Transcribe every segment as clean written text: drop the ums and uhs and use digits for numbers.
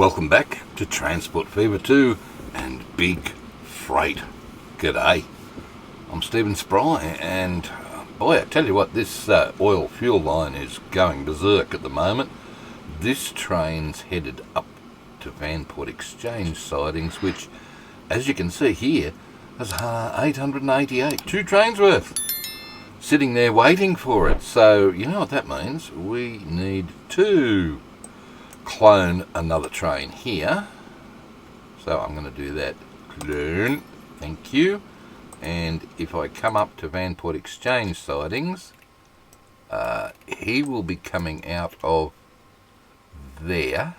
Welcome back to Transport Fever 2 and Big Freight. G'day. I'm Stephen Spry, and boy, I tell you what, this oil fuel line is going berserk at the moment. This train's headed up to Vanport Exchange sidings, which, as you can see here, is 888, 2 trains worth, sitting there waiting for it. So, you know what that means? We need to clone another train here. So I'm going to do that. Clone. Thank you. And if I come up to Vanport Exchange sidings, he will be coming out of there.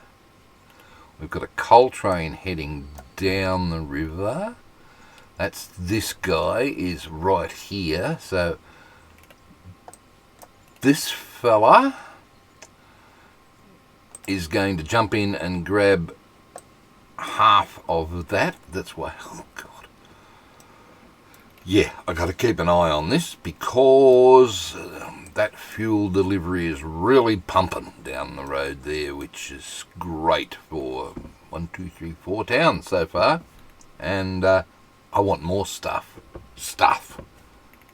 We've got a coal train heading down the river. That's this guy is right here. So this fella is going to jump in and grab half of that. That's why, oh God. Yeah, I got to keep an eye on this because that fuel delivery is really pumping down the road there, which is great for 1, 2, 3, 4 towns so far. And I want more stuff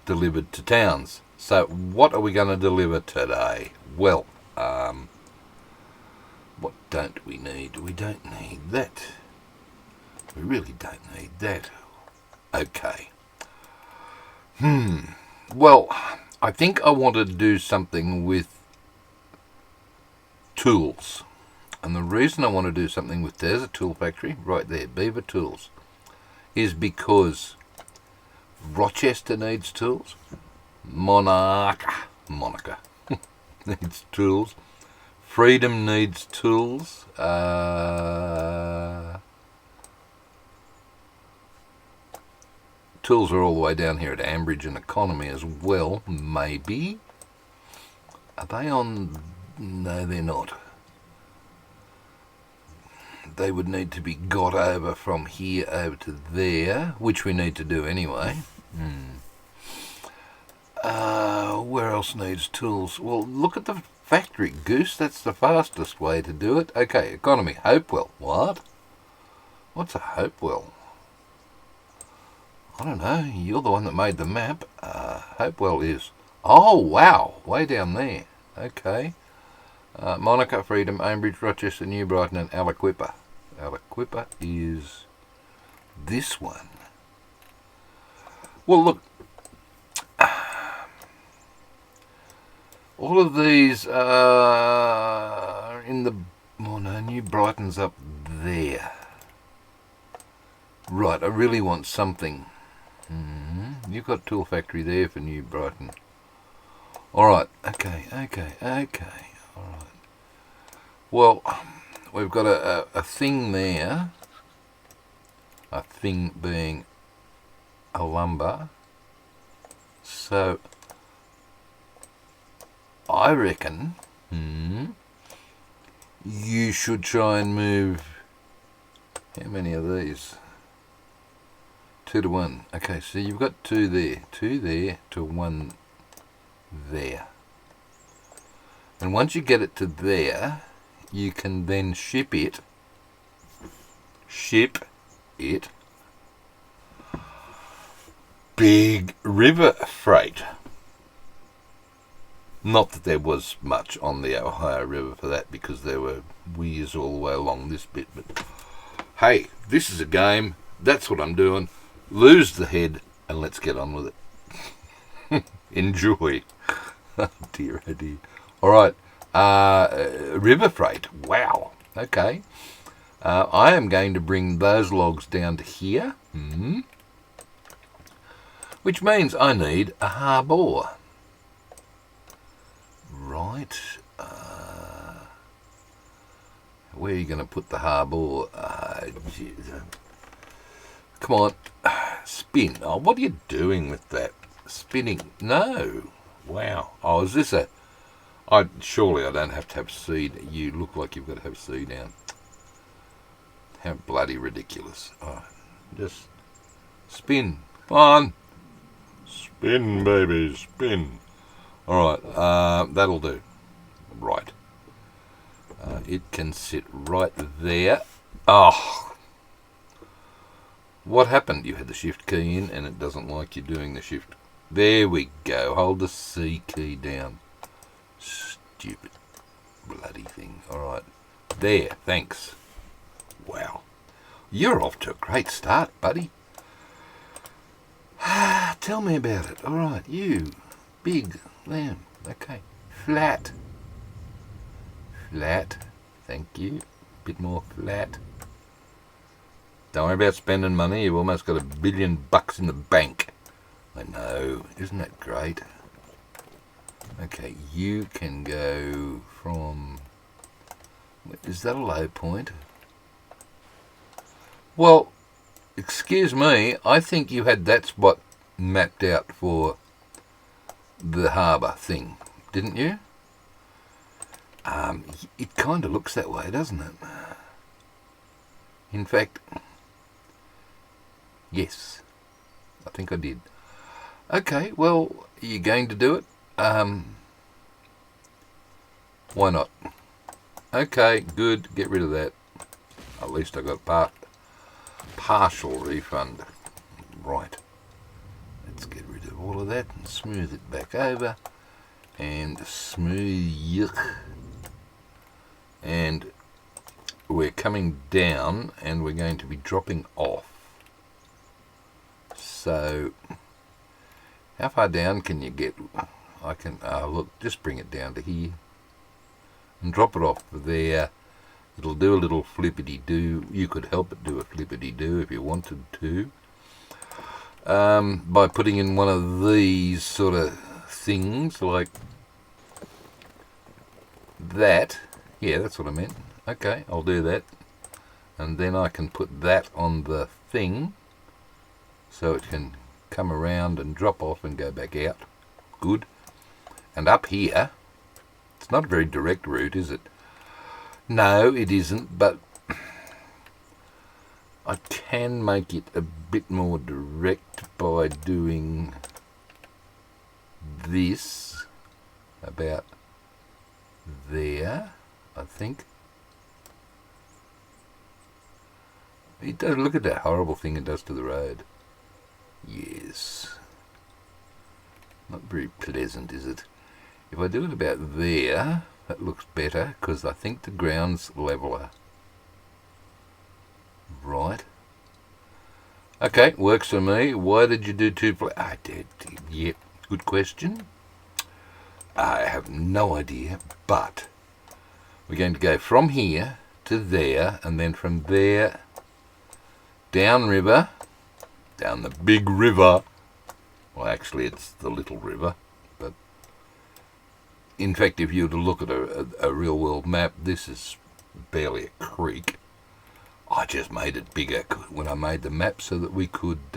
delivered to towns. So what are we going to deliver today? Well, what don't we need? We don't need that. We really don't need that. Okay. Well, I think I want to do something with tools. And the reason I want to do something with, there's a tool factory right there, Beaver Tools, is because Rochester needs tools. Monica needs tools. Freedom needs tools. Tools are all the way down here at Ambridge and Economy as well, maybe. Are they on? No, they're not. They would need to be got over from here over to there, which we need to do anyway. Where else needs tools? Well, look at the factory, Goose. That's the fastest way to do it. Okay, Economy. Hopewell. What? What's a Hopewell? I don't know. You're the one that made the map. Hopewell is... Oh, wow. Way down there. Okay. Monica, Freedom, Ambridge, Rochester, New Brighton, and Aliquippa. Aliquippa is this one. Well, look. All of these are in the... Oh, no, New Brighton's up there. Right, I really want something. You've got Tool Factory there for New Brighton. Alright, okay. Alright. Well, we've got a thing there. A thing being a lumber. So, I reckon you should try and move... How many of these? 2 to 1. Okay, so you've got 2 there. 2 there to 1 there. And once you get it to there, you can then ship it. Big river freight. Not that there was much on the Ohio River for that, because there were weirs all the way along this bit. But hey, this is a game. That's what I'm doing. Lose the head and let's get on with it. Enjoy. Oh dear. Alright. River freight. Wow. Okay. I am going to bring those logs down to here. Which means I need a harbour. Right. Where are you going to put the harbour? Come on. Spin. Oh, what are you doing with that? Spinning. No. Wow. Oh, is this a... surely I don't have to have seed. You look like you've got to have seed down. How bloody ridiculous. Oh, just spin. Come on. Spin, baby. Spin. Alright. That'll do. Right. It can sit right there. Oh, what happened? You had the shift key in and it doesn't like you doing the shift. There we go. Hold the C key down. Stupid bloody thing. Alright. There. Thanks. Wow. You're off to a great start, buddy. Tell me about it. Alright. You. Big lamb. Okay. Flat. Flat. Thank you. Bit more flat. Don't worry about spending money. You've almost got $1 billion in the bank. I know. Isn't that great? Okay, you can go from... Is that a low point? Well, excuse me. I think you had that spot mapped out for the harbour thing, didn't you? It kind of looks that way, doesn't it? In fact, yes, I think I did. Okay, well, are you going to do it? Why not? Okay, good. Get rid of that. At least I got partial refund. Right. Let's get rid of all of that and smooth it back over. And smooth. And we're coming down and we're going to be dropping off. So, how far down can you get? I can, look, just bring it down to here and drop it off there. It'll do a little flippity-doo. You could help it do a flippity-doo if you wanted to. By putting in one of these sort of things like that. Yeah, that's what I meant. Okay, I'll do that. And then I can put that on the thing so it can come around and drop off and go back out. Good. And up here, it's not a very direct route, is it? No, it isn't, but I can make it a bit more direct by doing this about there, I think. It does, look at that horrible thing it does to the road. Yes. Not very pleasant, is it? If I do it about there, that looks better, because I think the ground's leveler. Right. Okay, works for me. Why did you do two I did. Yep, good question. I have no idea, but we're going to go from here to there, and then from there downriver, down the big river. Well, actually, it's the little river, but in fact, if you were to look at a real-world map, this is barely a creek. I just made it bigger when I made the map so that we could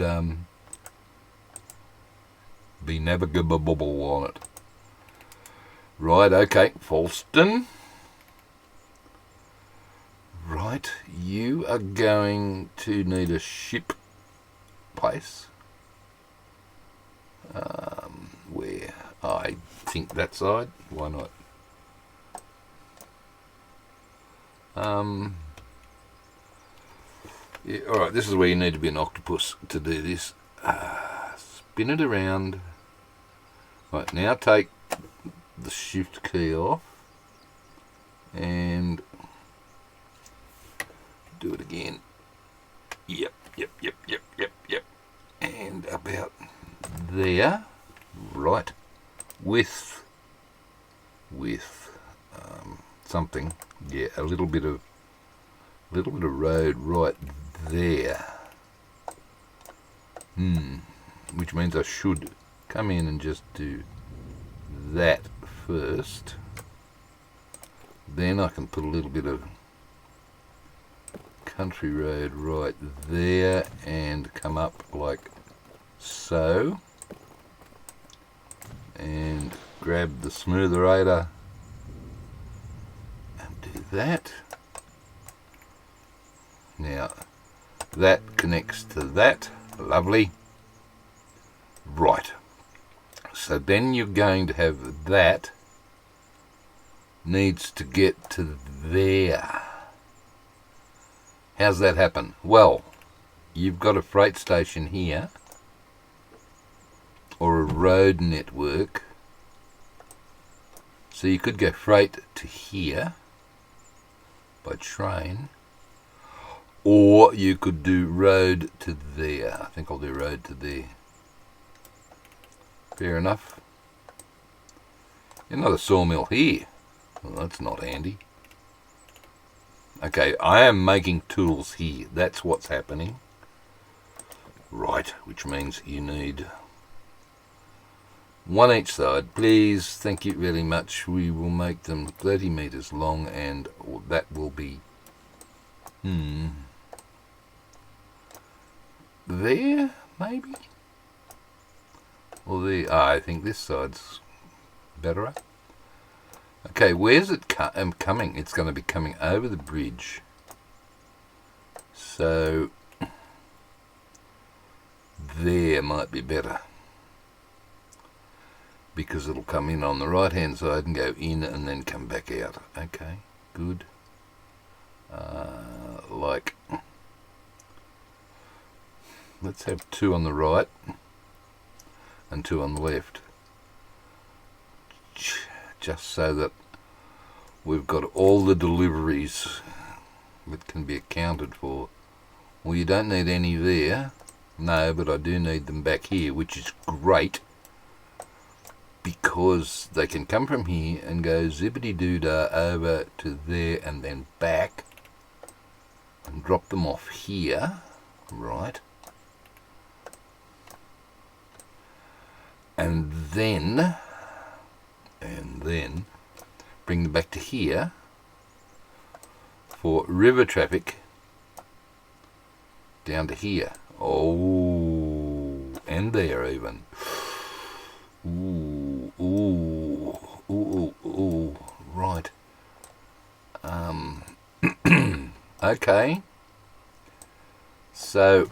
be navigable on it. Right, okay, Falston. Right, you are going to need a ship place. Where? I think that side. Why not? Yeah, alright, this is where you need to be an octopus to do this. Spin it around. Right, now take the shift key off and do it again. Yep. And about there, right, with something, yeah, a little bit of road right there. Which means I should come in and just do that first. Then I can put a little bit of country road right there and come up like so. And grab the smootherator and do that. Now that connects to that. Lovely. Right. So then you're going to have that needs to get to there. How's that happen? Well, you've got a freight station here, or a road network. So you could go freight to here by train, or you could do road to there. I think I'll do road to there. Fair enough. Another sawmill here. Well, that's not handy. Okay, I am making tools here. That's what's happening. Right, which means you need one each side, please. Thank you very much. We will make them 30 meters long, and that will be there, maybe? Or there? I think this side's better. Okay, where's it coming? It's going to be coming over the bridge. So there might be better, because it'll come in on the right hand side and go in and then come back out. Okay, good. Like, let's have 2 on the right and 2 on the left, just so that we've got all the deliveries that can be accounted for. Well, you don't need any there. No, but I do need them back here, which is great, because they can come from here and go zippity-doo-dah over to there and then back and drop them off here, right? And then bring them back to here for river traffic down to here. Oh, and there even. Ooh, right. Okay. So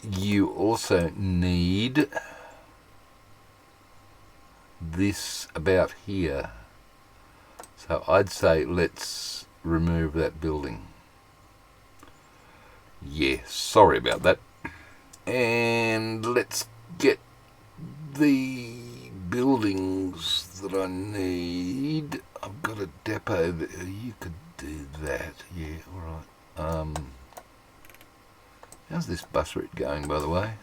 you also need this about here. So I'd say let's remove that building. Yeah, sorry about that. And let's get the buildings that I need. I've got a depot there. You could do that. Yeah, alright. How's this bus route going, by the way?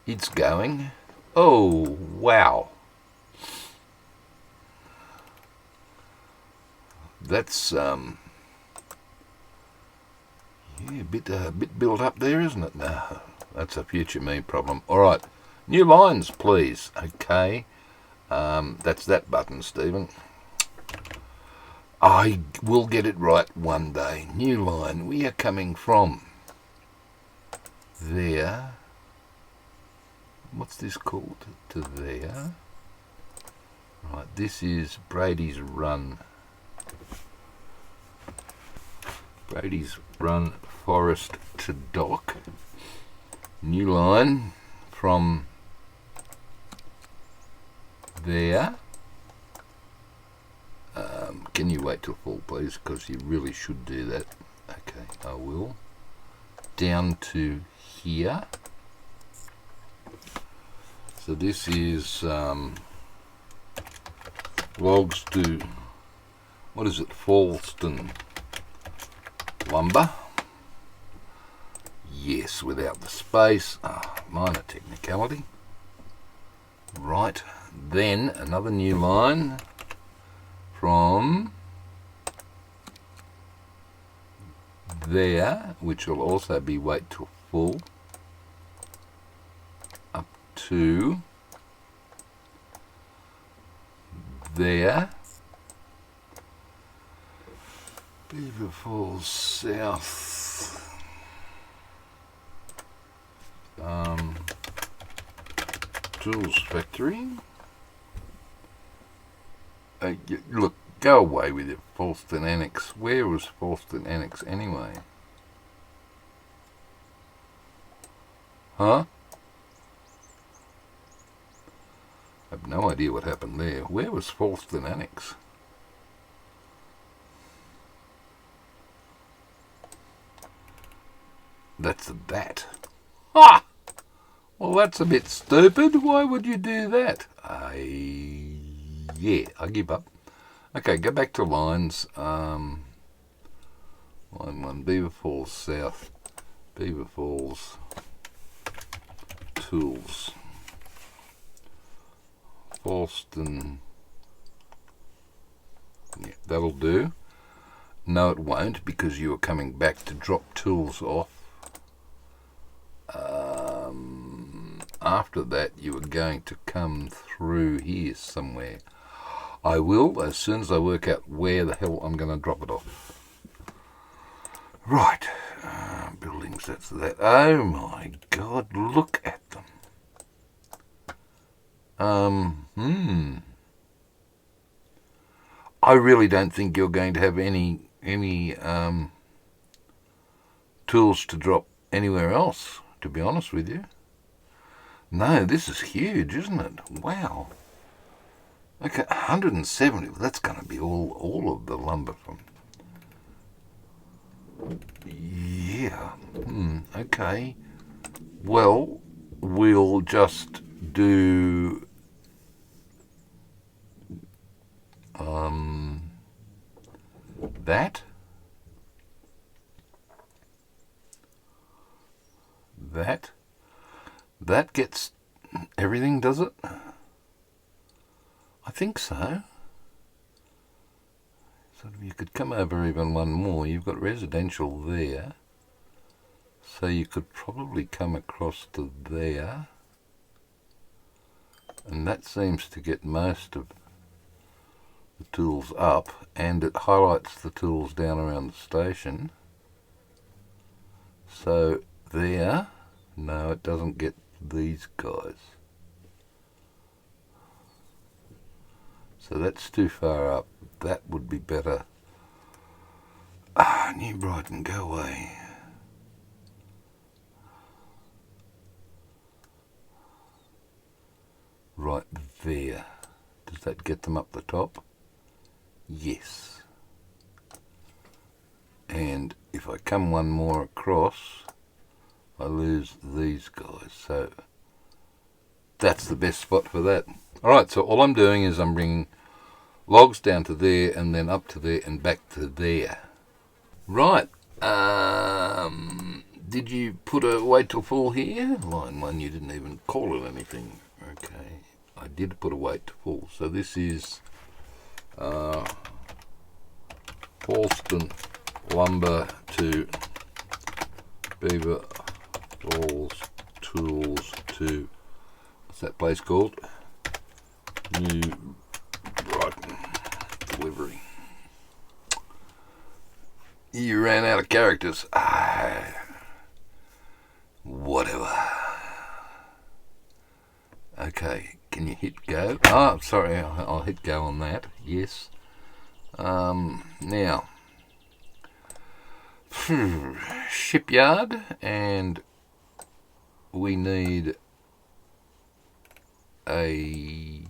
It's going. Oh, wow. That's yeah, a bit built up there, isn't it? No, that's a future me problem. All right, new lines, please. Okay, that's that button, Stephen. I will get it right one day. New line. We are coming from there. What's this called? To there. Right, this is Brady's Run. Brady's Run, Forest to Dock. New line from there. Can you wait till full, please? Because you really should do that. Okay, I will. Down to here. So this is logs to, what is it, Falston lumber. Yes, without the space. Minor technicality. Right, then another new line from there, which will also be wait till full, up to there. Beaver Falls South. Tools Factory. Look, go away with it, Falston Annex. Where was Falston Annex anyway? Huh? have no idea what happened there. Where was Falston Annex? That's that. Ah! Well, that's a bit stupid. Why would you do that? Yeah, I give up. Okay, go back to lines. Line 1, Beaver Falls South. Beaver Falls Tools. Falston. Yeah, that'll do. No, it won't, because you are coming back to drop tools off. After that, you are going to come through here somewhere. I will, as soon as I work out where the hell I'm going to drop it off. Right. Buildings, that's that. Oh my God, look at them. I really don't think you're going to have any tools to drop anywhere else, to be honest with you. No, this is huge, isn't it? Wow. Okay, 170. That's going to be all of the lumber from. Yeah. Okay. Well, we'll just do that. That gets everything, does it? I think so. So you could come over even one more. You've got residential there. So you could probably come across to there. And that seems to get most of the tools up. And it highlights the tools down around the station. So there. No, it doesn't get these guys. So that's too far up. That would be better. New Brighton, go away. Right there. Does that get them up the top? Yes. And if I come one more across, I lose these guys. So that's the best spot for that. Alright, so all I'm doing is I'm bringing logs down to there and then up to there and back to there. Right. Did you put a wait till full here? Line 1, you didn't even call it anything. Okay. I did put a wait to full. So this is Falston Lumber to Beaver Falls Tools to, what's that place called? New Brighton delivery. You ran out of characters. Whatever. Okay, can you hit go? Oh, sorry, I'll hit go on that. Yes. Now, shipyard, and we need a.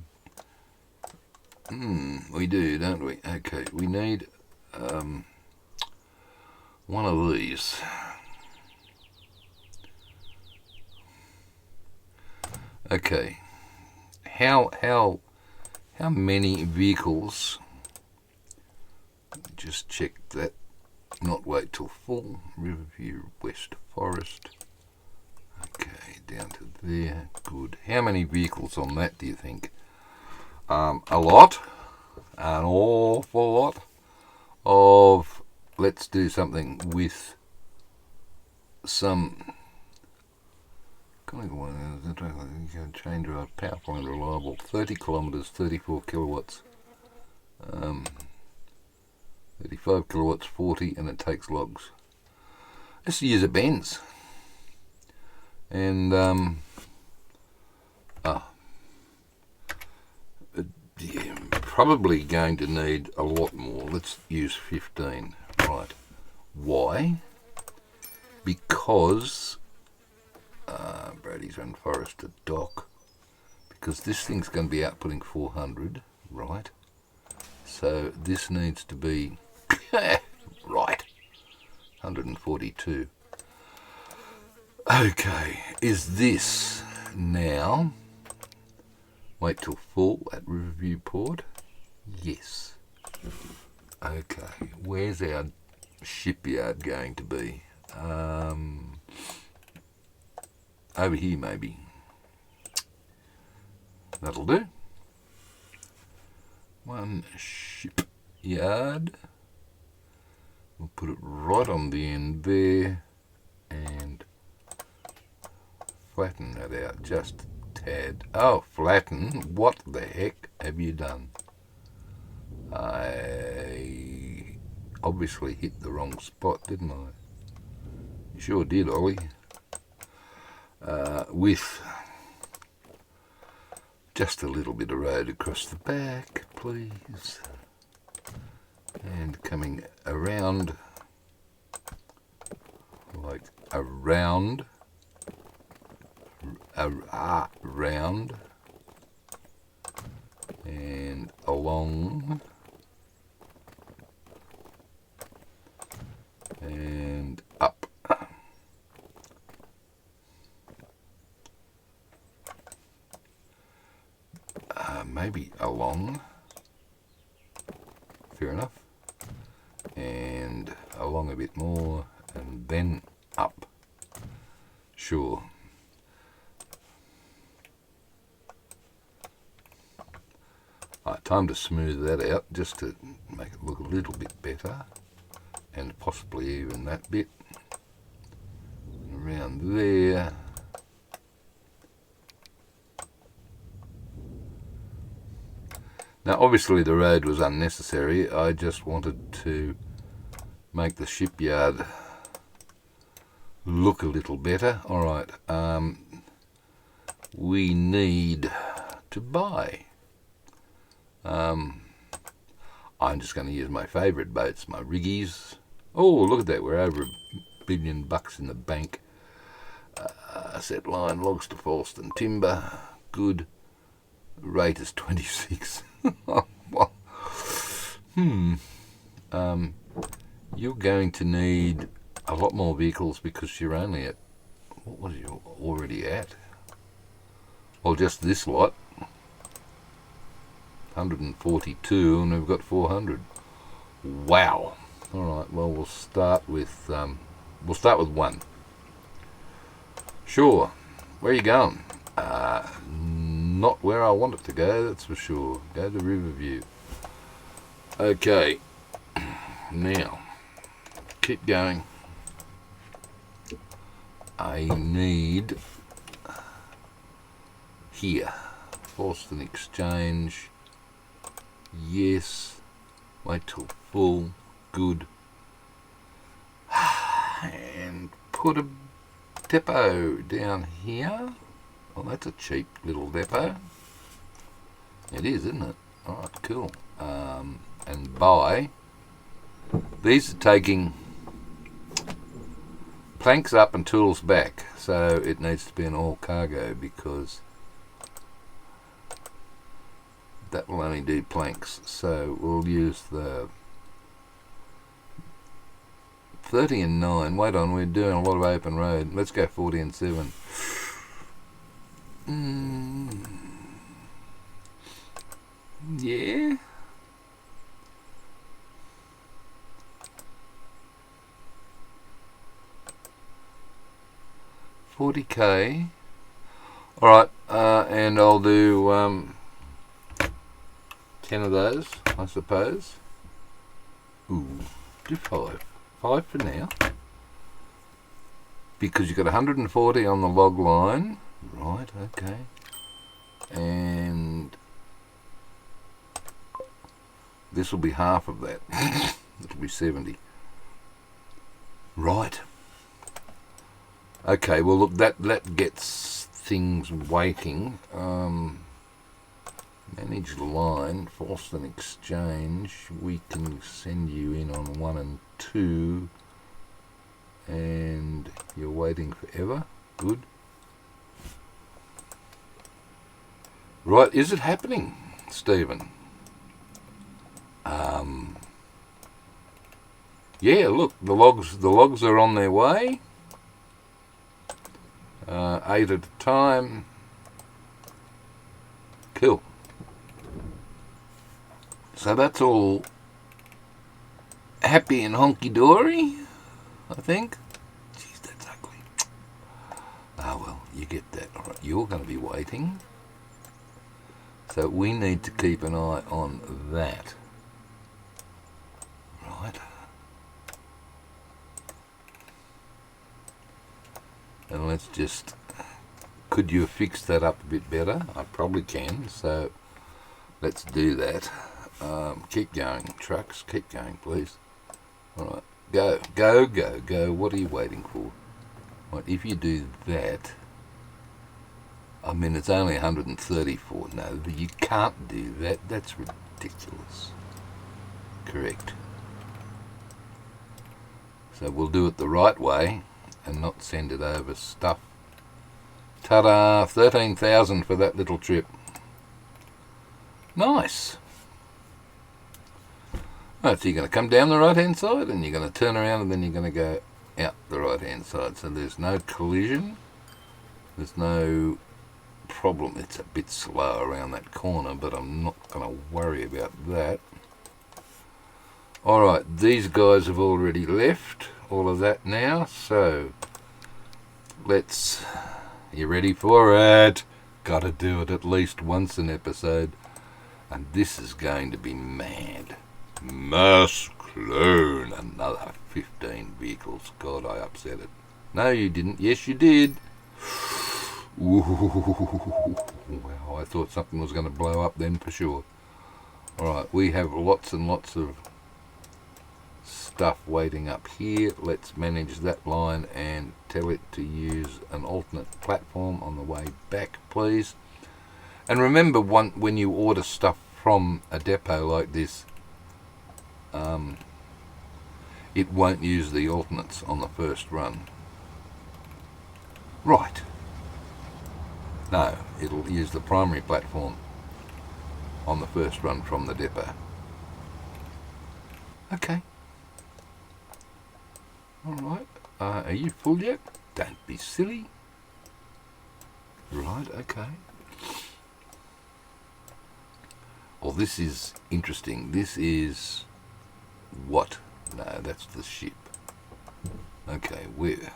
We do, don't we? Okay, we need one of these. Okay, how many vehicles? Just check that. Not wait till full. Riverview West Forest. Okay, down to there. Good. How many vehicles on that do you think? A lot. An awful lot of. Let's do something with some. Chain drive, powerful and reliable. 30 kilometres, 34 kilowatts. 35 kilowatts, 40, and it takes logs. Let's use a Benz. And yeah, probably going to need a lot more. Let's use 15. Right. Why? Because Brady's Run Forest to dock. because this thing's going to be outputting 400, right? So this needs to be, right, 142. Okay, is this now, wait till full at Riverview Port? Yes. Okay, where's our shipyard going to be? Over here maybe. That'll do. One shipyard. We'll put it right on the end there and flatten that out just a tad. Oh, flatten? What the heck have you done? I obviously hit the wrong spot, didn't I? You sure did, Ollie. With just a little bit of road across the back, please. And coming around, like around, round, and along, and up. Maybe along, fair enough, and along a bit more, and then up, sure. Right, time to smooth that out, just to make it look a little bit better, and possibly even that bit, around there. Now obviously the road was unnecessary, I just wanted to make the shipyard look a little better. Alright, we need to buy. I'm just going to use my favourite boats, my riggies. Oh, look at that, we're over $1 billion in the bank. Set line, logs to Falston timber, good. Rate is 26. You're going to need a lot more vehicles because you're only at, what was you already at? Well, just this lot, 142, and we've got 400. Wow. All right. Well, we'll start with one. Sure. Where are you going? Not where I want it to go, that's for sure. Go to Riverview. Okay, now, keep going. I need here, Falston Exchange, yes, wait till full, good, and put a depot down here. Well, that's a cheap little depot. It is, isn't it? Alright, cool. And buy. These are taking planks up and tools back, so it needs to be an all cargo because that will only do planks. So we'll use the 30 and 9. Wait on, we're doing a lot of open road. Let's go 40 and 7. Yeah. $40K. Alright, and I'll do 10 of those, I suppose. Ooh, do 5. 5 for now. Because you've got 140 on the log line. Right, okay. And this will be half of that. It'll be 70. Right. Okay, well look, that gets things waiting. Manage line, Falston Exchange. We can send you in on 1 and 2. And you're waiting forever. Good. Right, is it happening, Stephen? Yeah, look, the logs are on their way. 8 at a time. Cool. So that's all happy and honky-dory, I think. Jeez, that's ugly. Ah, well, you get that. All right, you're going to be waiting. So we need to keep an eye on that. Right. And let's just... Could you fix that up a bit better? I probably can, so let's do that. Keep going, trucks. Keep going, please. All right. Go, go, go, go. What are you waiting for? Right, if you do that... I mean, it's only 134. No, you can't do that. That's ridiculous. Correct. So we'll do it the right way and not send it over stuff. Ta-da! 13,000 for that little trip. Nice. Right, so you're going to come down the right-hand side and you're going to turn around and then you're going to go out the right-hand side. So there's no collision. There's no problem. It's a bit slow around that corner, but I'm not going to worry about that. Alright, these guys have already left all of that now, so let's... You ready for it? Gotta do it at least once an episode, and this is going to be mad. Mass clone, another 15 vehicles. God, I upset it. No, you didn't. Yes, you did. Ooh, wow, I thought something was going to blow up then for sure. Alright, we have lots and lots of stuff waiting up here. Let's manage that line and tell it to use an alternate platform on the way back, please. And remember, when you order stuff from a depot like this, it won't use the alternates on the first run. Right. No, it'll use the primary platform on the first run from the depot. Okay. Alright. Are you full yet? Don't be silly. Right, okay. Well, this is interesting. This is... What? No, that's the ship. Okay, where?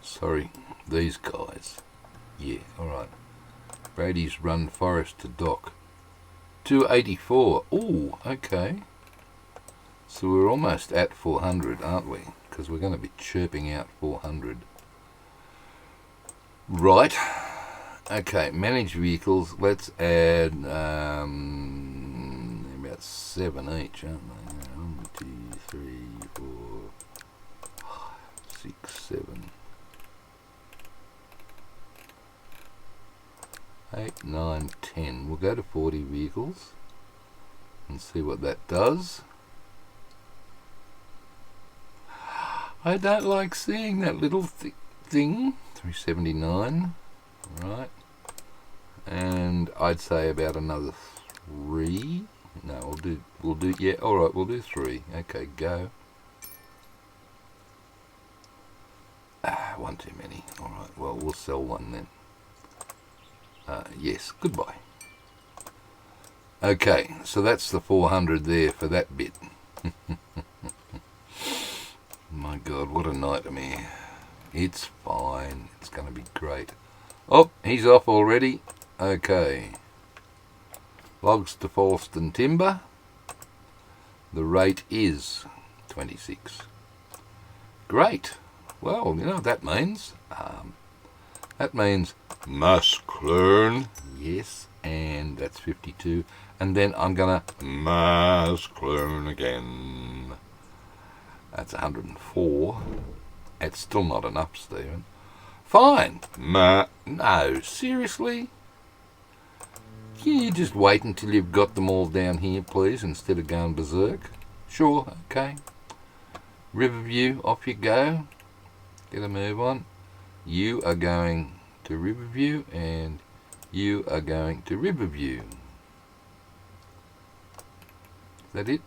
Sorry, these guys. Yeah, alright. Brady's Run Forest to dock. 284. Ooh, okay. So we're almost at 400, aren't we? Because we're going to be chirping out 400. Right. Okay, manage vehicles. Let's add about 7 each, aren't they? 1, 2, 3, 4, 5, 6, 7. 8, 9, 10. We'll go to 40 vehicles and see what that does. I don't like seeing that little thing. 379. Right. And I'd say about another 3. No, we'll do, yeah, alright, we'll do 3. Okay, go. One too many. Alright, well, we'll sell one then. Yes, goodbye. Okay, so that's the 400 there for that bit. My God, what a nightmare. It's fine. It's going to be great. Oh, he's off already. Okay. Logs to Falston Timber. The rate is 26. Great. Well, you know what that means. That means mass clone. Yes, and that's 52. And then I'm going to mass clone again. That's 104. It's still not enough, Stephen. Fine. No, seriously? Can you just wait until you've got them all down here, please, instead of going berserk? Sure, okay. Riverview, off you go. Get a move on. You are going to Riverview, and You are going to Riverview. Is that it?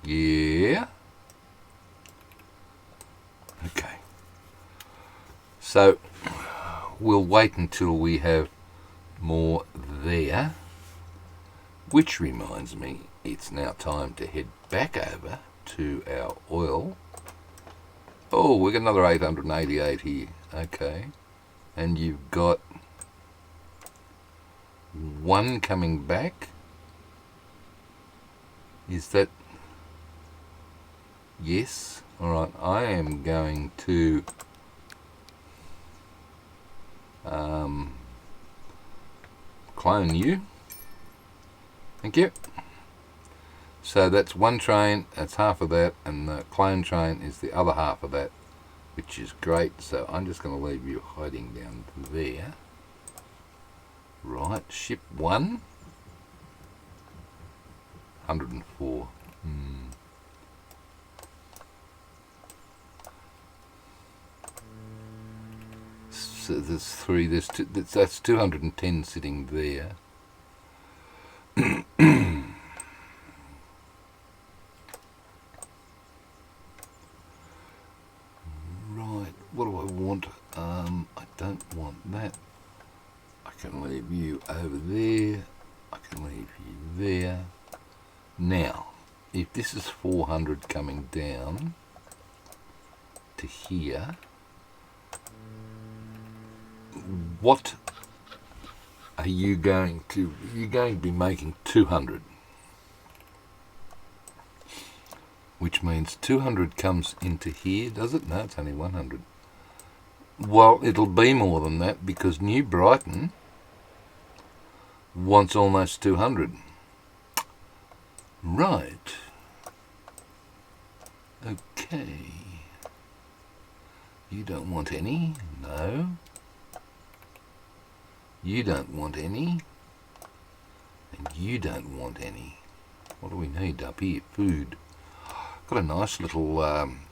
Yeah. Okay. So we'll wait until we have more there. Which reminds me, it's now time to head back over to our oil. Oh, we got another 888 here. Okay. And you've got one coming back. Is that... Yes. Alright, I am going to clone you. Thank you. So that's one train, that's half of that, and the clone train is the other half of that, which is great. So I'm just going to leave you hiding down there. Right, ship 1. 104. So there's 3, there's 2, that's 210 sitting there. Right, what do I want? I don't want that. I can leave you over there. I can leave you there. Now, if this is 400 coming down to here, what are you going to... You're going to be making 200. Which means 200 comes into here, does it? No, it's only 100. Well, it'll be more than that because New Brighton wants almost 200. Right. Okay. You don't want any? No. You don't want any. And you don't want any. What do we need up here? Food. Got a nice little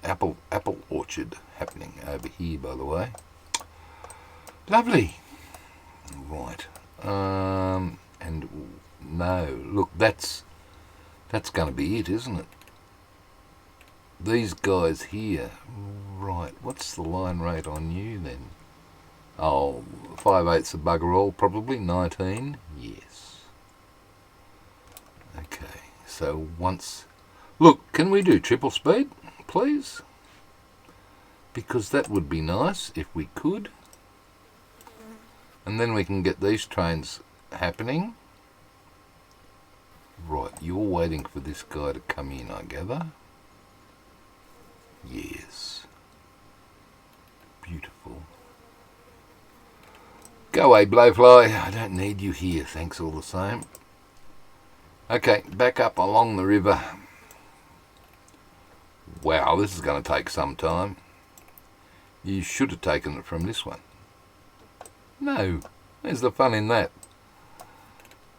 apple orchard happening over here, by the way. Lovely. Right. And no, look, that's going to be it, isn't it? These guys here. Right. What's the line rate on you then? Oh, 5/8 of bugger all, probably 19. Yes. Okay. So once. Look, can we do triple speed, please? Because that would be nice if we could. And then we can get these trains happening. Right, you're waiting for this guy to come in, I gather. Yes. Beautiful. Go away, Blowfly. I don't need you here, thanks all the same. Okay, back up along the river. Wow, this is going to take some time. You should have taken it from this one. No, where's the fun in that?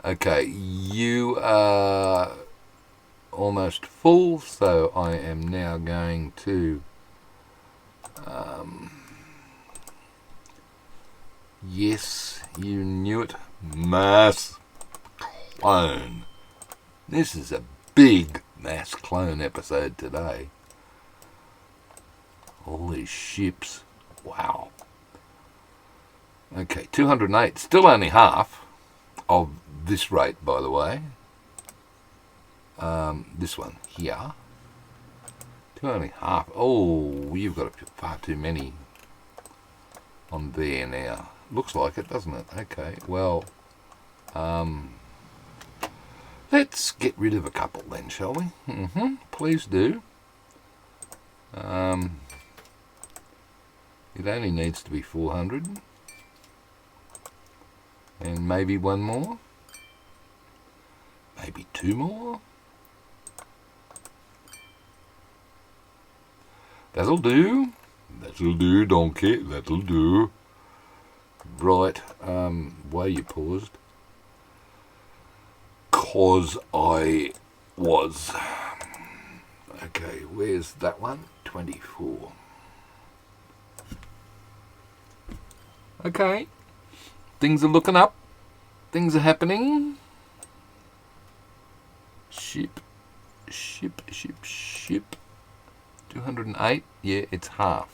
Okay, you are almost full, so I am now going to... yes, you knew it. Mass clone. This is a big mass clone episode today. All these ships. Wow. Okay, 208. Still only half of this rate, by the way. This one here. Only half. Oh, you've got far too many on there now. Looks like it, doesn't it? Okay, well, let's get rid of a couple then, shall we? Please do. It only needs to be 400. And maybe one more. Maybe two more. That'll do. That'll do, donkey. That'll do. Right. Why you paused? 'Cause I was. Okay, where's that one? 24. Okay. Things are looking up. Things are happening. Ship. 208. Yeah, it's half.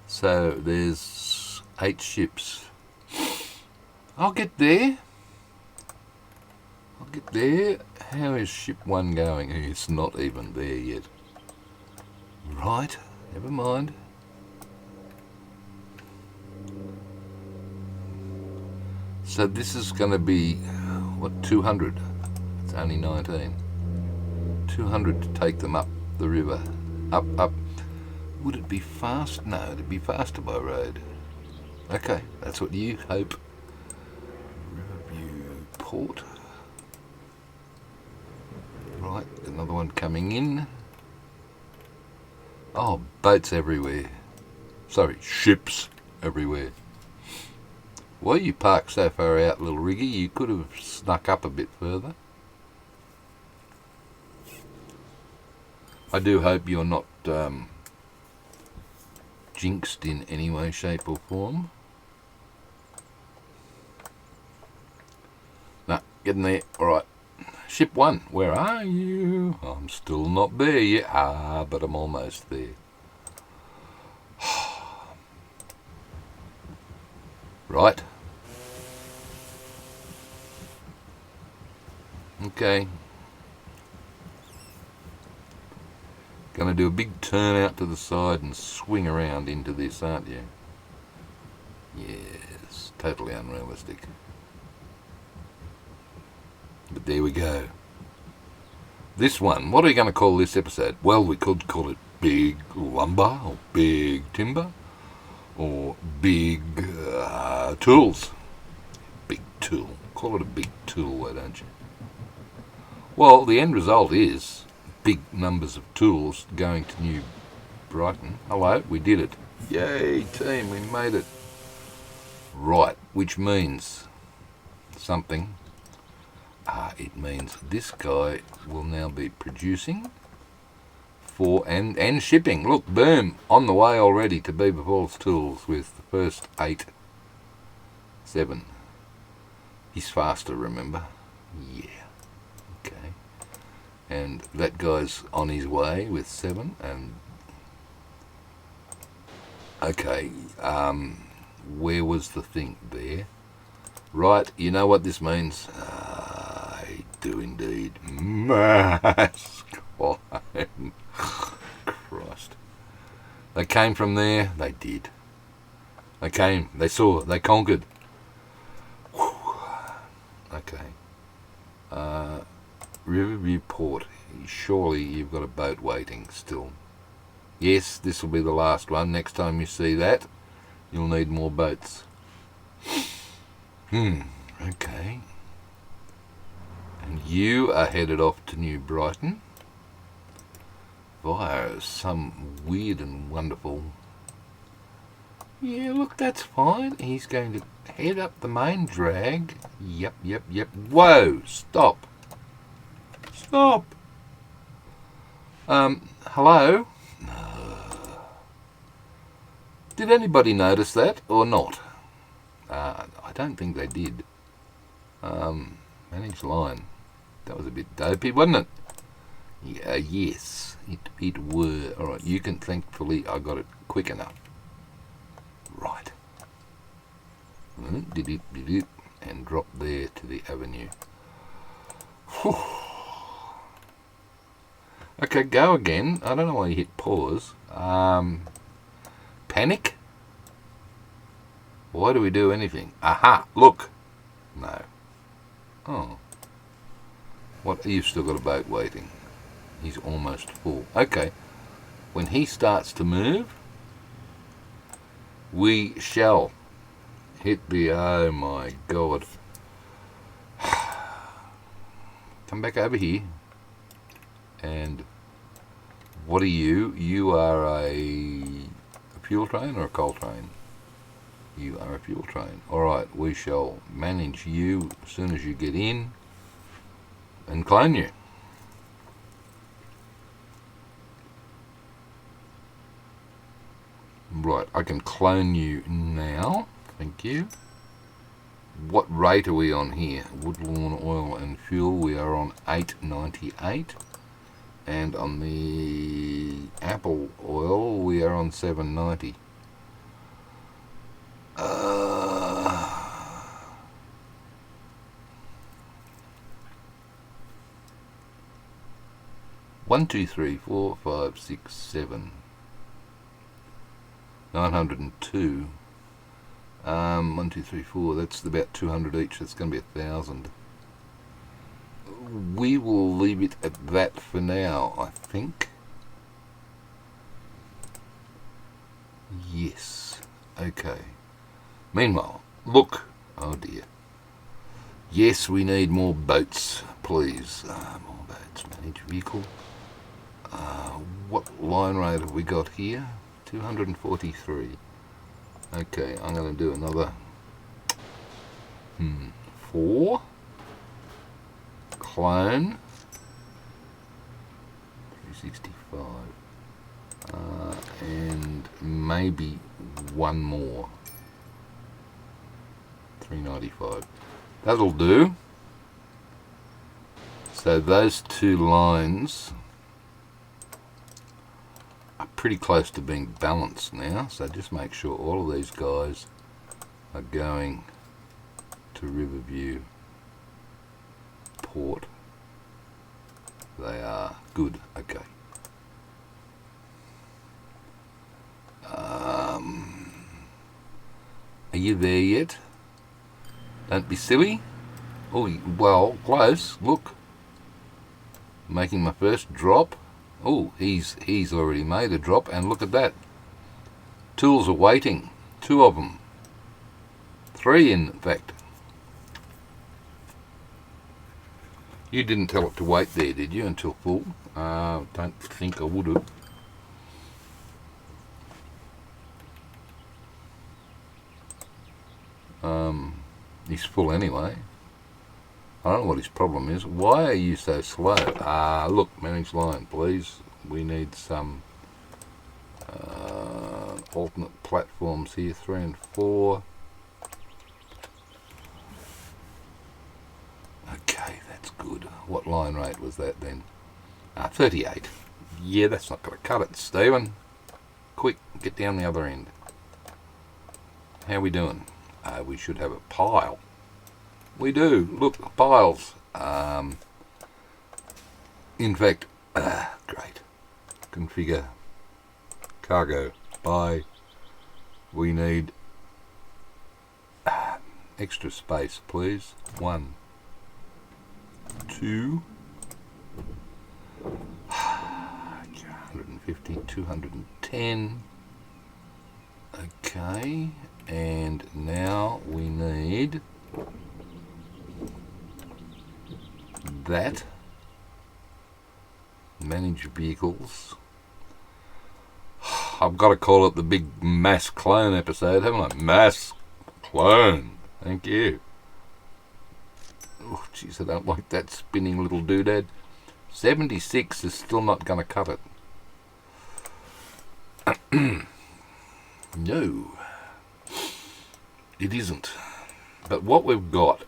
So there's 8 ships. I'll get there. How is ship 1 going? It's not even there yet. Right, never mind. So this is going to be, what, 200? It's only 19. 200 to take them up the river. Up. Would it be fast? No, it'd be faster by road. Okay, that's what you hope. Riverview Port. Right, another one coming in. Oh, boats everywhere. Sorry, ships everywhere. Well, you parked so far out, little Riggy, you could have snuck up a bit further. I do hope you're not jinxed in any way, shape or form. Nah, getting there. Alright. Ship 1, where are you? I'm still not there yet. But I'm almost there. Right. Okay. Gonna do a big turn out to the side and swing around into this, aren't you? Yes, totally unrealistic. But there we go. This one, what are we going to call this episode? Well, we could call it Big Lumber, or Big Timber, or Big Tools. Big Tool. Call it a Big Tool, why don't you? Well, the end result is big numbers of tools going to New Brighton. Hello, we did it. Yay, team, we made it. Right, which means something. It means this guy will now be producing for and shipping. Look, boom, on the way already to Beaver Falls Tools with the first 7. He's faster, remember? Yeah. Okay. And that guy's on his way with 7. And okay, where was the thing there? Right, you know what this means? I do indeed. Masculine. Christ. They came from there. They did. They came. They saw. They conquered. Whew. Okay. Riverview Port. Surely you've got a boat waiting still. Yes, this will be the last one. Next time you see that, you'll need more boats. Okay. And you are headed off to New Brighton via some weird and wonderful... Yeah, look, that's fine. He's going to head up the main drag. Yep. Whoa, stop. Hello? Did anybody notice that or not? I don't think they did. Manage line. That was a bit dopey, wasn't it? Yeah, yes, it were. Alright, you can thankfully I got it quick enough. Right. And drop there to the avenue. Whew. Okay, go again. I don't know why you hit pause. Panic? Why do we do anything? Aha, look. No. Oh. What? You've still got a boat waiting. He's almost full. Okay. When he starts to move, we shall hit the... Oh my God. Come back over here. And what are you? You are a fuel train or a coal train? You are a fuel train. Alright, we shall manage you as soon as you get in and clone you. Right, I can clone you now. Thank you. What rate are we on here? Woodlawn oil and fuel, we are on 8.98, and on the apple oil we are on 7.90. 1, 2, 3, 4, 5, 6, 7, 902. 1, 2, 3, 4. That's about 200 each. That's going to be 1,000. We will leave it at that for now, I think. Yes. Okay. Meanwhile, look. Oh dear. Yes, we need more boats, please. More boats. Manage vehicle. What line rate have we got here? 243. Okay, I'm going to do another 4. Clone. 365. And maybe one more. 395. That'll do. So those two lines are pretty close to being balanced now, so just make sure all of these guys are going to Riverview Port. They are good. Okay. Are you there yet? Don't be silly. Oh, well, close. Look, making my first drop. Oh, he's already made a drop, and look at that. Tools are waiting. 2 of them. 3, in fact. You didn't tell it to wait there, did you, until full? Don't think I would have. He's full anyway. I don't know what his problem is. Why are you so slow? Look, manage line, please. We need some alternate platforms here, 3 and 4. Okay, that's good. What line rate was that then? 38. Yeah, that's not going to cut it, Stephen. Quick, get down the other end. How are we doing? We should have a pile. We do. Look, piles. In fact, great. Configure cargo. Buy. We need extra space, please. 1, 2, 150, 210. Okay, and now we need that. Manage vehicles. I've got to call it the big mass clone episode, haven't I? Mass clone. Thank you. Oh, jeez, I don't like that spinning little doodad. 76 is still not going to cut it. No, it isn't. But what we've got,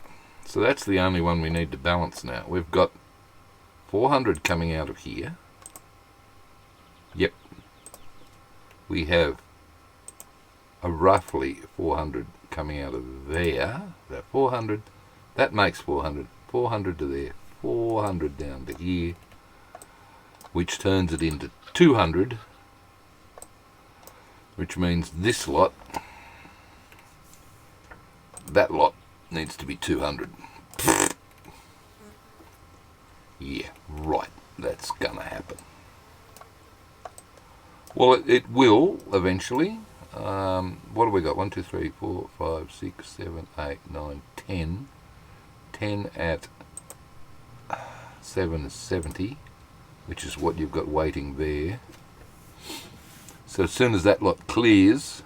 so that's the only one we need to balance now. We've got 400 coming out of here. Yep. We have a roughly 400 coming out of there. That 400, that makes 400. 400 to there, 400 down to here, which turns it into 200, which means this lot, that lot needs to be 200. Yeah, right, that's gonna happen. Well, it will eventually. What have we got? 1, 2, 3, 4, 5, 6, 7, 8, 9, 10. 10 at 770, which is what you've got waiting there. So as soon as that lot clears,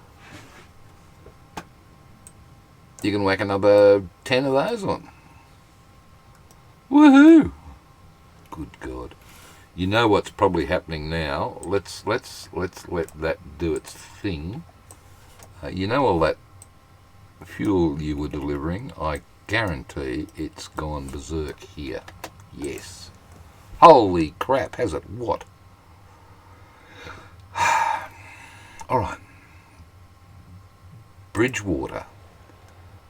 you can whack another 10 of those on. Woohoo! Good God. You know what's probably happening now. Let's let that do its thing. You know all that fuel you were delivering, I guarantee it's gone berserk here. Yes. Holy crap, has it? What? Alright. Bridgewater.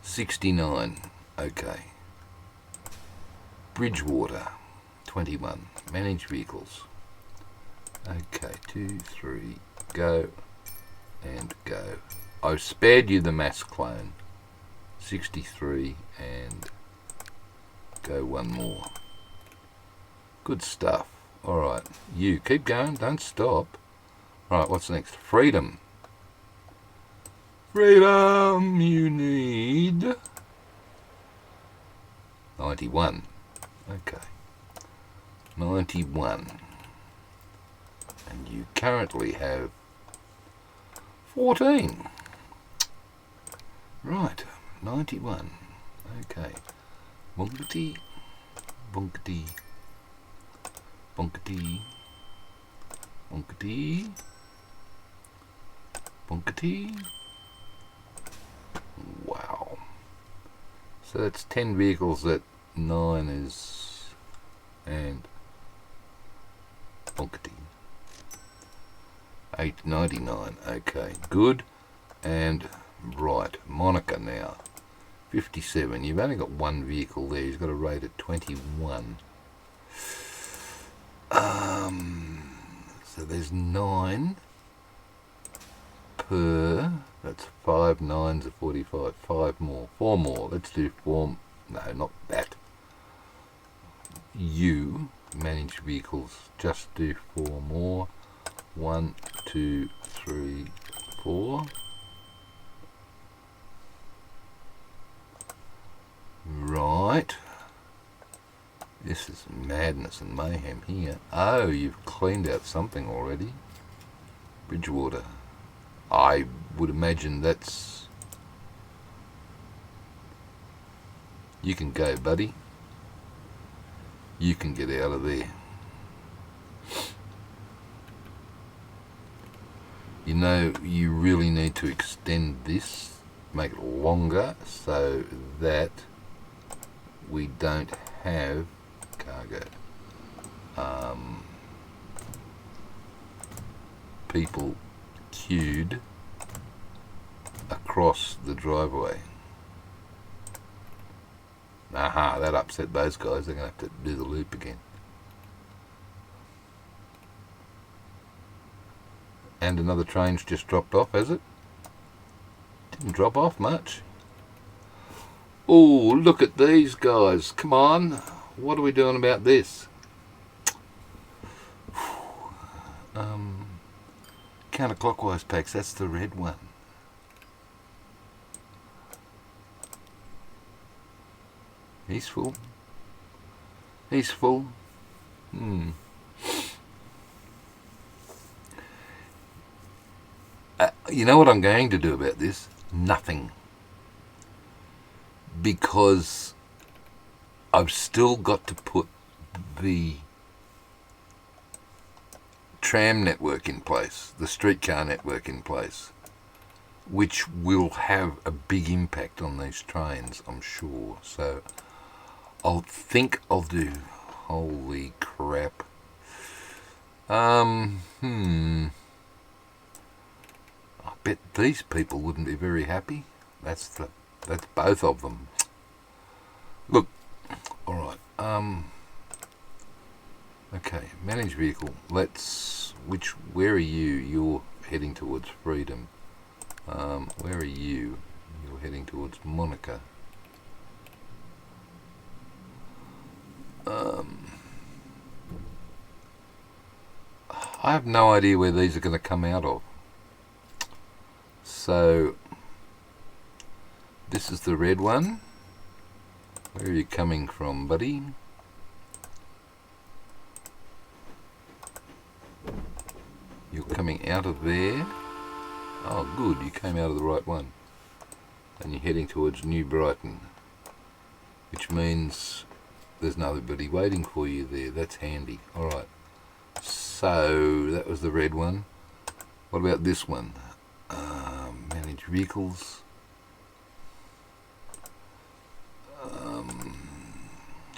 69. Okay. Bridgewater. 21. Manage vehicles. Okay, 2, 3, go. And go. I've spared you the mass clone. 63 and go one more. Good stuff. Alright, you keep going, don't stop. Alright, what's next? Freedom. Freedom, you need 91. Okay. 91. And you currently have 14. Right, 91. Okay. Bunkety, bunkety, bunkety, bunkety, bunkety. Wow. So that's 10 vehicles that 9 is, and bunkety. 899. Okay, good. And right, Monica now. 57. You've only got one vehicle there. He's got a rate at 21. So there's 9 per. That's 5 9s are 45. 5 more. 4 more. Let's do 4. No, not that. You manage vehicles. Just do 4 more. 1, 2, 3, 4. Right. This is madness and mayhem here. Oh, you've cleaned out something already. Bridgewater. I would imagine that's... You can go, buddy. You can get out of there. You know, you really need to extend this, make it longer, so that we don't have cargo. People queued across the driveway. Aha, that upset those guys. They're going to have to do the loop again. And another train's just dropped off, has it? Didn't drop off much. Oh, look at these guys. Come on. What are we doing about this? Counterclockwise packs. That's the red one. He's full. He's full. You know what I'm going to do about this? Nothing. Because I've still got to put the tram network in place, the streetcar network in place, which will have a big impact on these trains, I'm sure. So I'll do. Holy crap. I bet these people wouldn't be very happy. That's both of them. Look, all right. Okay, manage vehicle. Where are you? You're heading towards Freedom. Where are you? You're heading towards Monica. I have no idea where these are going to come out of. So, this is the red one. Where are you coming from, buddy? You're coming out of there. Oh, good, you came out of the right one. And you're heading towards New Brighton, which means there's nobody waiting for you there. That's handy. Alright, so that was the red one. What about this one? Manage vehicles.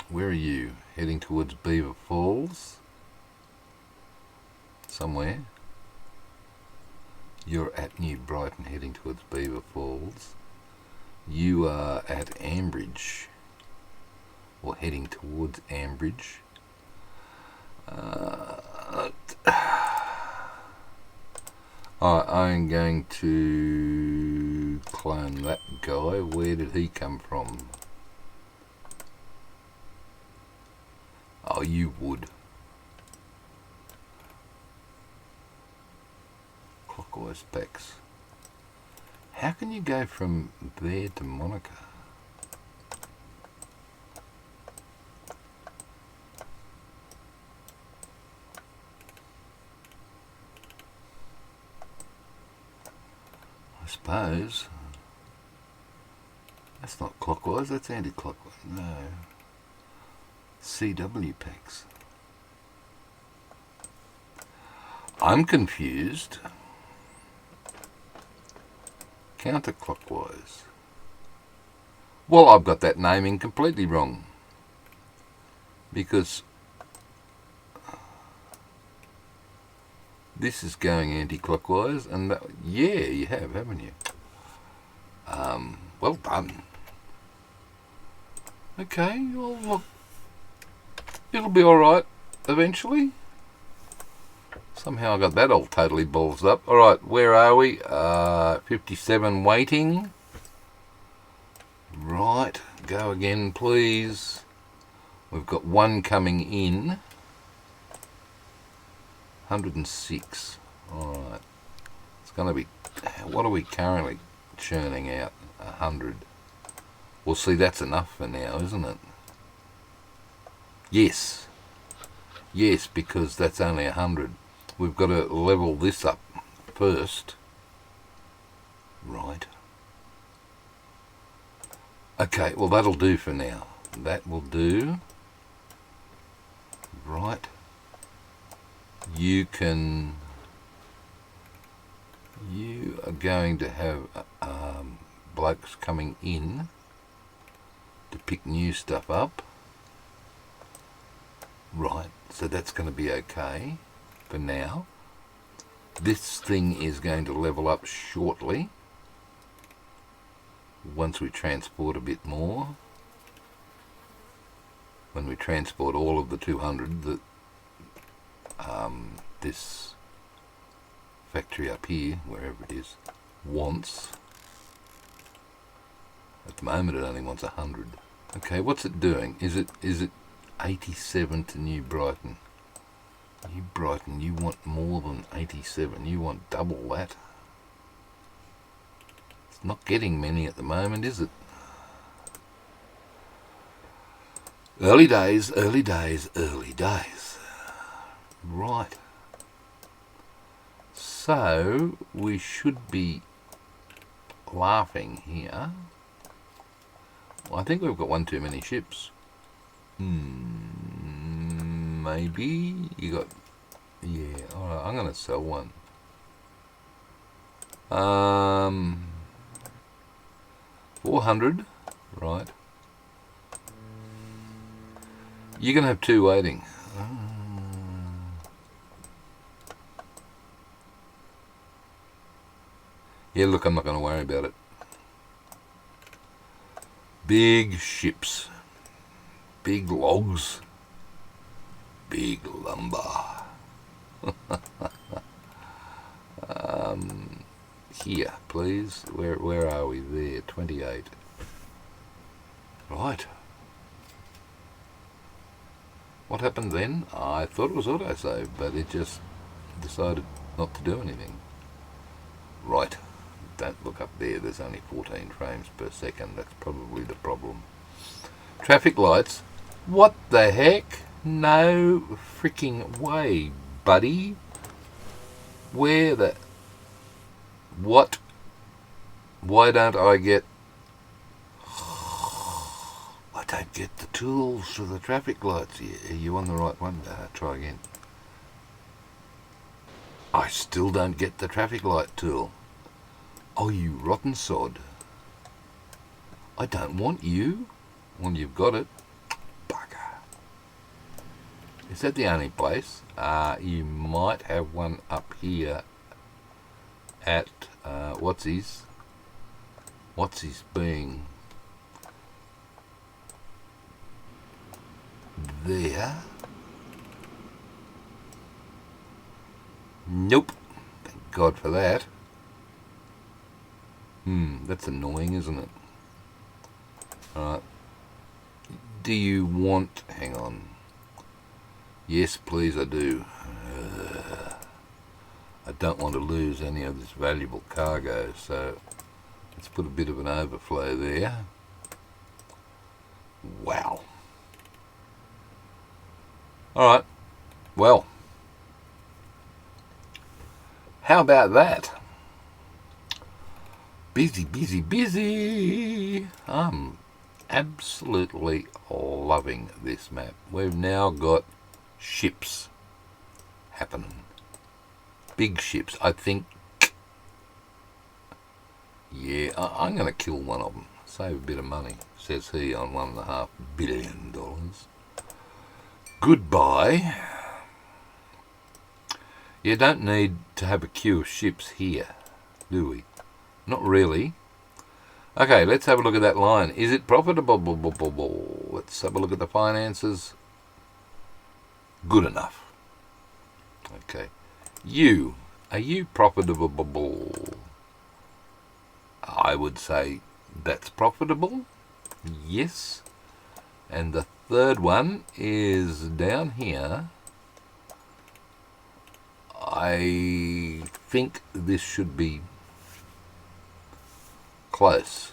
Where are you? Heading towards Beaver Falls? Somewhere? You're at New Brighton, heading towards Beaver Falls. You are at Ambridge, or heading towards Ambridge. I'm going to clone that guy. Where did he come from? Oh, you would. Clockwise packs. How can you go from there to Monica? I suppose. That's not clockwise, that's anti-clockwise. No. CW packs. I'm confused. Counterclockwise. Well, I've got that naming completely wrong. Because this is going anti-clockwise, and that, yeah, you have, haven't you? Well done. Okay, well, look, it'll be alright eventually. Somehow I got that all totally balls up. Alright, where are we? 57 waiting. Right, go again please. We've got one coming in. 106. Alright. It's going to be... What are we currently churning out? 100. Well, see, that's enough for now, isn't it? Yes. Yes, because that's only 100. We've got to level this up first. Right. Okay, well, that'll do for now. That will do. Right. You are going to have blokes coming in to pick new stuff up. Right, so that's going to be okay for now. This thing is going to level up shortly once we transport a bit more. When we transport all of the 200 that this factory up here, wherever it is, wants. At the moment it only wants 100. Okay, what's it doing? Is it 87 to New Brighton? New Brighton, you want more than 87. You want double that. It's not getting many at the moment, is it? Early days, early days, early days. Right. So, we should be laughing here. Well, I think we've got one too many ships. Maybe you got... Yeah, alright, I'm going to sell one. 400, right. You're going to have two waiting. Yeah, look, I'm not going to worry about it. Big ships. Big logs. Big lumber. Here, please. Where are we? There, 28. Right. What happened then? I thought it was autosave, but it just decided not to do anything. Right. Don't look up there. There's only 14 frames per second. That's probably the problem. Traffic lights. What the heck? No freaking way, buddy. Where the... What? Why don't I get... I don't get the tools for the traffic lights. Are you on the right one? Try again. I still don't get the traffic light tool. Oh, you rotten sod. I don't want you. Well, you've got it. Bugger. Is that the only place? You might have one up here at what's his being there. Nope. Thank God for that. That's annoying, isn't it? Alright. Do you want... Hang on. Yes, please, I do. I don't want to lose any of this valuable cargo, so let's put a bit of an overflow there. Wow. Alright. Well. How about that? Busy, busy, busy. I'm absolutely loving this map. We've now got ships happening. Big ships. I think, yeah, I'm going to kill one of them. Save a bit of money, says he, on $1.5 billion. Goodbye. You don't need to have a queue of ships here, do we? Not really. Okay, let's have a look at that line. Is it profitable? Let's have a look at the finances. Good enough. Okay. Are you profitable? I would say that's profitable. Yes. And the third one is down here. I think this should be close.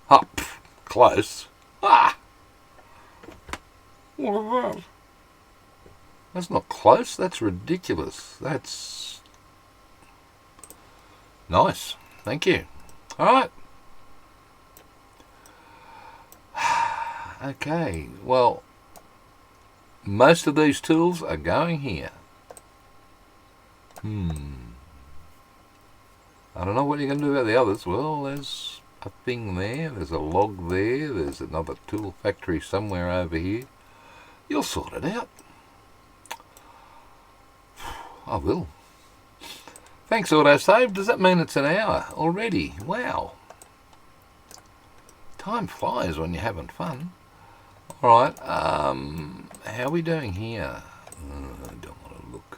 Up. Close. Ah! What was that? That's not close. That's ridiculous. That's nice. Thank you. Alright. Okay. Well, most of these tools are going here. I don't know what you're going to do about the others. Well, there's a thing there. There's a log there. There's another tool factory somewhere over here. You'll sort it out. I will. Thanks, autosave. Does that mean it's an hour already? Wow. Time flies when you're having fun. Alright, how are we doing here? I don't want to look.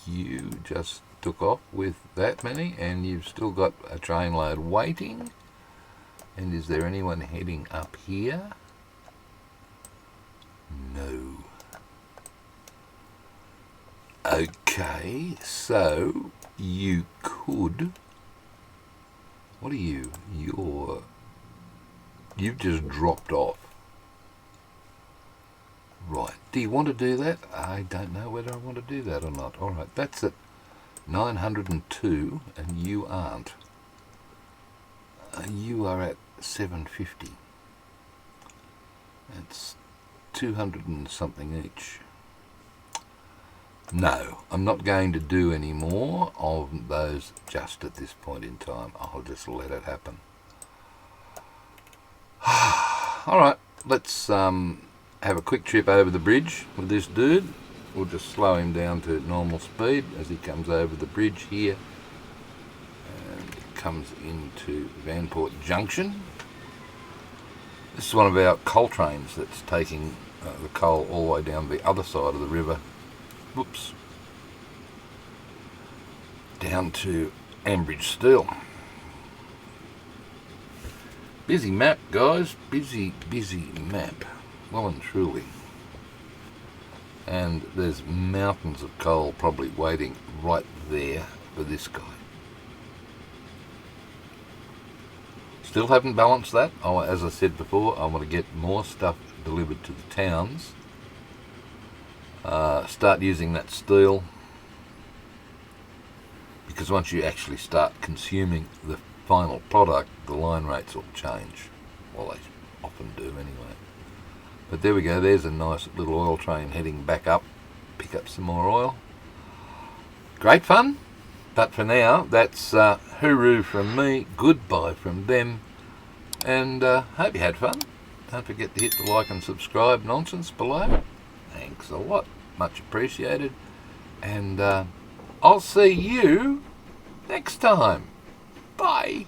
You just took off with that many, and you've still got a train load waiting. And is there anyone heading up here? No. Okay, so you could... What are you? You've just dropped off. Right, do you want to do that? I don't know whether I want to do that or not. Alright, that's at 902 and you aren't. You are at 750. That's 200 and something each. No, I'm not going to do any more of those just at this point in time. I'll just let it happen. Alright, let's have a quick trip over the bridge with this dude. We'll just slow him down to normal speed as he comes over the bridge here and comes into Vanport Junction. This is one of our coal trains that's taking the coal all the way down the other side of the river. Whoops. Down to Ambridge Steel. Busy map, guys. Busy map. Well and truly. And there's mountains of coal probably waiting right there for this guy. Still haven't balanced that. Oh, as I said before, I want to get more stuff delivered to the towns. Start using that steel, because once you actually start consuming the final product, the line rates will change. Well, they often do anyway. But there we go, there's a nice little oil train heading back up, pick up some more oil. Great fun, but for now, that's hooroo from me, goodbye from them, and hope you had fun. Don't forget to hit the like and subscribe nonsense below. Thanks a lot. Much appreciated. And I'll see you next time. Bye.